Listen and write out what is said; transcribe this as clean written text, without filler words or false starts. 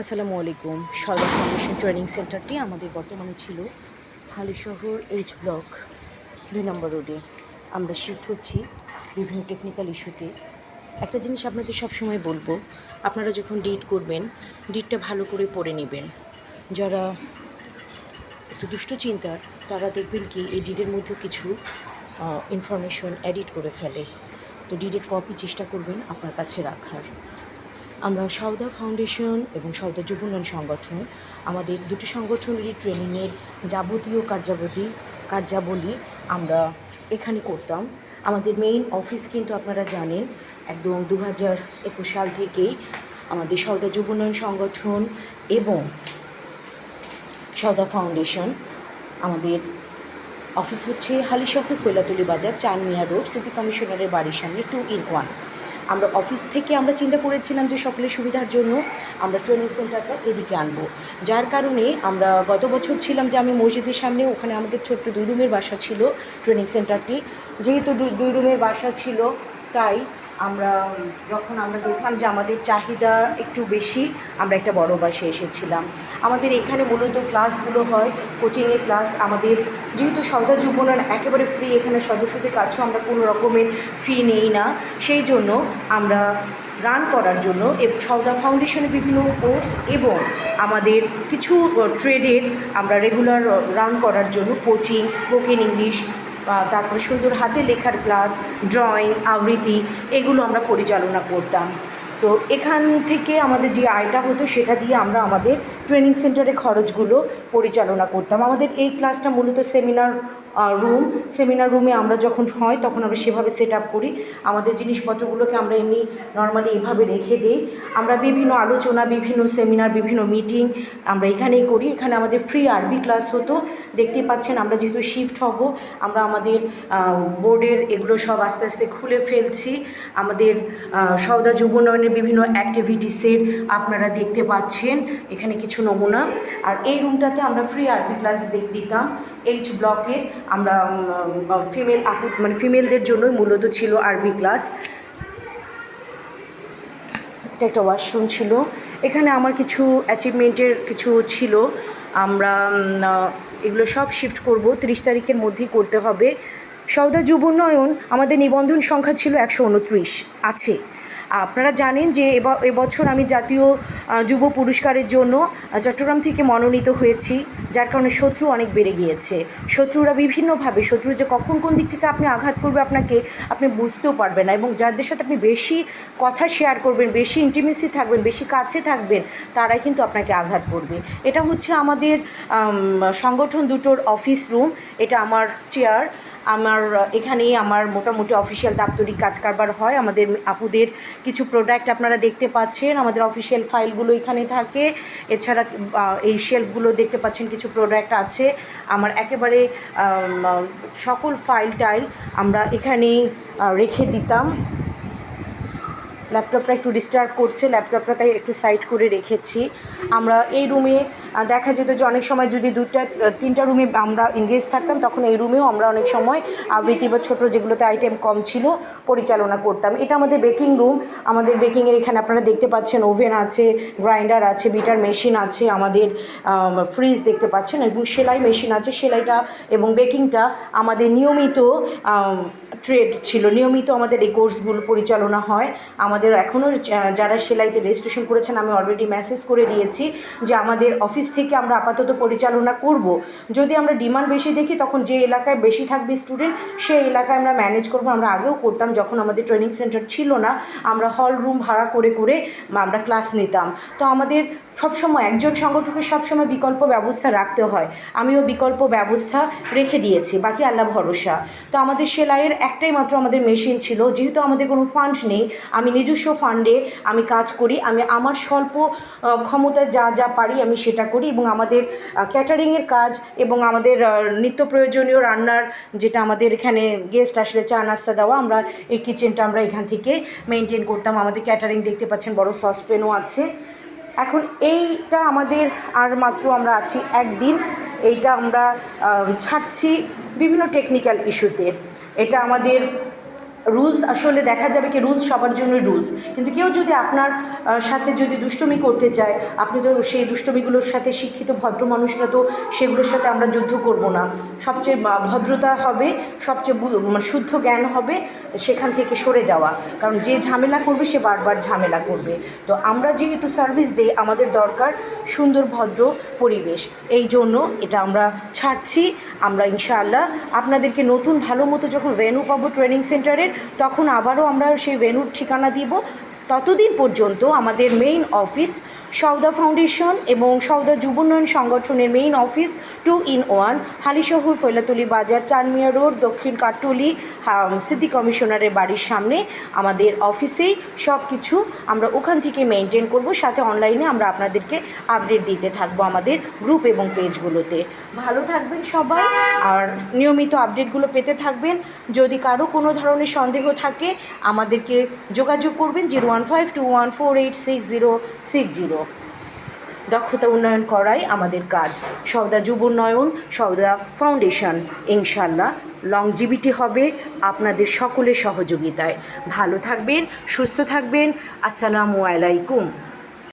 আসসালামু আলাইকুম। Sarda foundation training সেন্টারটি আমাদের বর্তমানে ছিল হালিশহর এইচ ব্লক ২ নম্বর রোডে। আমরা শিফট হচ্ছি বিভিন্ন টেকনিক্যাল ইস্যুতে। একটা জিনিস আপনাদের সবসময় বলবো, আপনারা যখন ডিড করবেন, ডিডটা ভালো করে পড়ে নেবেন। যারা একটু দুষ্ট চিন্তার, তারা দেখবেন কি এই ডিডের মধ্যেও কিছু ইনফরমেশন এডিট করে ফেলে। তো ডিডের কপি চেষ্টা করবেন আপনার কাছে রাখার। আমরা সওদা ফাউন্ডেশন এবং সওদা যুব উন্নয়ন সংগঠন আমাদের দুটি সংগঠনেরই ট্রেনিংয়ের যাবতীয় কার্যাবলী আমরা এখানে করতাম। আমাদের মেইন অফিস কিন্তু আপনারা জানেন একদম 2021 সাল থেকেই আমাদের সওদা যুব উন্নয়ন সংগঠন এবং সওদা ফাউন্ডেশন আমাদের অফিস হচ্ছে হালিশহর ফৈলাতলি বাজার, চানমিয়া রোড, সিটি কমিশনারের বাড়ির সামনে 2-in-1। আমরা অফিস থেকে আমরা চিন্তা করেছিলাম যে সকলের সুবিধার জন্য আমরা ট্রেনিং সেন্টারটা এদিকে আনবো, যার কারণে আমরা গত বছর ছিলাম যে আমি মসজিদের সামনে, ওখানে আমাদের ছোট্ট 2 রুমের বাসা ছিল ট্রেনিং সেন্টারটি। যেহেতু 2 রুমের বাসা ছিল, তাই যখন আমরা দেখলাম যে আমাদের চাহিদা একটু বেশি, আমরা একটা বড় বাসে এসেছিলাম। আমাদের এখানে মূলত ক্লাসগুলো হয় কোচিংয়ের ক্লাস। আমাদের যেহেতু সওদা যুব উন্নয়ন একেবারে ফ্রি, এখানে সদস্যদের কাছেও আমরা কোনো রকমের ফি নেই না, সেই জন্য আমরা রান করার জন্য সওদা ফাউন্ডেশনের বিভিন্ন কোর্স এবং আমাদের কিছু ট্রেডের আমরা রেগুলার রান করার জন্য কোচিং, স্পোকেন ইংলিশ, তারপরে সুন্দর হাতে লেখার ক্লাস, ড্রয়িং, আবৃত্তি, এগুলো আমরা পরিচালনা করতাম। তো এখান থেকে আমাদের যে আয়টা হতো সেটা দিয়ে আমরা আমাদের ট্রেনিং সেন্টারে খরচগুলো পরিচালনা করতাম। আমাদের এই ক্লাসটা মূলত সেমিনার রুমে আমরা যখন হয় তখন আমরা সেভাবে সেট আপ করি। আমাদের জিনিসপত্রগুলোকে আমরা এমনি নর্মালি এভাবে রেখে দিই। আমরা বিভিন্ন আলোচনা, বিভিন্ন সেমিনার, বিভিন্ন মিটিং আমরা এখানেই করি। এখানে আমাদের ফ্রি আরবি ক্লাস হতো। দেখতে পাচ্ছেন আমরা যেহেতু শিফট হব, আমরা আমাদের বোর্ডের এগুলো সব আস্তে আস্তে খুলে ফেলছি। আমাদের সওদা যুব উন্নয়নের বিভিন্ন অ্যাক্টিভিটিসের আপনারা দেখতে পাচ্ছেন এখানে কিছু নমুনা। আর এই রুমটাতে আমরা ফ্রি আরবি ক্লাস দিতাম। এইচ ব্লকের আমরা ফিমেলদের জন্যই মূলত ছিল আরবি ক্লাস। এটা একটা ওয়াশরুম ছিল। এখানে আমার কিছু অ্যাচিভমেন্টের কিছু ছিল, আমরা এগুলো সব শিফট করব, 30 তারিখের মধ্যেই করতে হবে। সওদা যুব উন্নয়ন আমাদের নিবন্ধন সংখ্যা ছিল 129 আছে। আপনারা জানেন যে এবছর আমি জাতীয় যুব পুরস্কারের জন্য চট্টগ্রাম থেকে মনোনীত হয়েছি, যার কারণে শত্রু অনেক বেড়ে গিয়েছে। শত্রুরা বিভিন্নভাবে, শত্রু যে কখন কোন দিক থেকে আপনি আঘাত করবে আপনি বুঝতেও পারবেন না, এবং যাদের সাথে আপনি বেশি কথা শেয়ার করবেন, বেশি ইন্টিমেসি থাকবেন, বেশি কাছে থাকবেন, তারাই কিন্তু আপনাকে আঘাত করবে। এটা হচ্ছে আমাদের সংগঠন দুটোর অফিস রুম। এটা আমার চেয়ার। এখানেই আমার মোটামুটি অফিসিয়াল দাপ্তরিক কাজকারবার হয়। আমাদের আপুদের কিছু প্রোডাক্ট আপনারা দেখতে পাচ্ছেন, আমাদের অফিসিয়াল ফাইলগুলো এখানে থাকে। এছাড়া এই শেলফগুলো দেখতে পাচ্ছেন কিছু প্রোডাক্ট আছে। আমার একেবারে সকল ফাইল আমরা এখানেই রেখে দিতাম। ল্যাপটপটা একটু ডিস্টার্ব করছে, ল্যাপটপটা তাই একটু সাইড করে রেখেছি। আমরা এই রুমে দেখা যেত যে অনেক সময় যদি 2-3টা রুমে আমরা এনগেজ থাকতাম, তখন এই রুমেও আমরা অনেক সময় আবৃত্তি বা ছোটো যেগুলোতে আইটেম কম ছিল পরিচালনা করতাম। এটা আমাদের বেকিং রুম। আমাদের বেকিংয়ের এখানে আপনারা দেখতে পাচ্ছেন ওভেন আছে, গ্রাইন্ডার আছে, বিটার মেশিন আছে, আমাদের ফ্রিজ দেখতে পাচ্ছেন, এবং সেলাই মেশিন আছে। সেলাইটা এবং বেকিংটা আমাদের নিয়মিত ট্রেড ছিল, নিয়মিত আমাদের এই কোর্সগুলো পরিচালনা হয়। আমাদের এখনও যারা সেলাইতে রেজিস্ট্রেশন করেছেন, আমি অলরেডি মেসেজ করে দিয়েছি যে আমাদের অফিস থেকে আমরা আপাতত পরিচালনা করব। যদি আমরা ডিমান্ড বেশি দেখি, তখন যে এলাকায় বেশি থাকবে স্টুডেন্ট, সেই এলাকায় আমরা ম্যানেজ করব। আমরা আগেও করতাম, যখন আমাদের ট্রেনিং সেন্টার ছিল না, আমরা হল রুম ভাড়া করে আমরা ক্লাস নিতাম। তো আমাদের সবসময় একজন সংগঠকের সবসময় বিকল্প ব্যবস্থা রাখতে হয়। আমিও বিকল্প ব্যবস্থা রেখে দিয়েছি, বাকি আল্লাহ ভরসা। তো আমাদের সেলাইয়ের একটাই মাত্র আমাদের মেশিন ছিল। যেহেতু আমাদের কোনো ফান্ড নেই, আমি নিজস্ব ফান্ডে আমি কাজ করি। আমি আমার স্বল্প ক্ষমতায় যা পারি আমি সেটা করি, এবং আমাদের ক্যাটারিংয়ের কাজ এবং আমাদের নিত্য প্রয়োজনীয় রান্নার, যেটা আমাদের এখানে গেস্ট আসলে চা নাস্তা দেওয়া, আমরা এই কিচেনটা আমরা এখান থেকে মেনটেন করতাম। আমাদের ক্যাটারিং দেখতে পাচ্ছেন, বড় সসপ্যানও আছে। এখন এইটা আমাদের আর মাত্র আমরা আছি একদিন। এইটা আমরা ছাড়ছি বিভিন্ন টেকনিক্যাল ইস্যুতে। এটা আমাদের রুলস আসলে দেখা যাবে কি রুলস সবার জন্যই রুলস, কিন্তু কেউ যদি আপনার সাথে যদি দুষ্টুমি করতে চায়, আপনি তো সেই দুষ্টুমিগুলোর সাথে শিক্ষিত ভদ্র মানুষরা তো সেগুলোর সাথে আমরা যুদ্ধ করব না। সবচেয়ে ভদ্রতা হবে, সবচেয়ে শুদ্ধ জ্ঞান হবে সেখান থেকে সরে যাওয়া, কারণ যে ঝামেলা করবে সে বারবার ঝামেলা করবে। তো আমরা যেহেতু সার্ভিস দিই, আমাদের দরকার সুন্দর ভদ্র পরিবেশ, এই জন্য এটা আমরা ছাড়ছি। আমরা ইনশাআল্লাহ আপনাদেরকে নতুন ভালো মতো যখন ভেন্যু পাবো ট্রেনিং সেন্টারের, তখন আবারও আমরা সেই ভেন্যুর ঠিকানা দিব। ততদিন পর্যন্ত আমাদের মেইন অফিস সওদা ফাউন্ডেশন এবং সওদা যুব উন্নয়ন সংগঠনের মেইন অফিস 2-in-1, হালিশহর ফৈলাতলি বাজার, চানমিয়া রোড, দক্ষিণ কাট্টলি, সিটি কমিশনারের বাড়ির সামনে আমাদের অফিসেই সব কিছু আমরা ওখান থেকে মেনটেন করব। সাথে অনলাইনে আমরা আপনাদেরকে আপডেট দিতে থাকবো আমাদের গ্রুপ এবং পেজগুলোতে। ভালো থাকবেন সবাই, আর নিয়মিত আপডেটগুলো পেতে থাকবেন। যদি কারো কোনো ধরনের সন্দেহ থাকে আমাদেরকে যোগাযোগ করবেন 01521486060। দক্ষতা উন্নয়ন করাই আমাদের কাজ। সওদা যুব উন্নয়ন, সওদা ফাউন্ডেশন, ইনশাল্লাহ লংজিভিটি হবে আপনাদের সকলের সহযোগিতায়। ভালো থাকবেন, সুস্থ থাকবেন। আসসালামু আলাইকুম।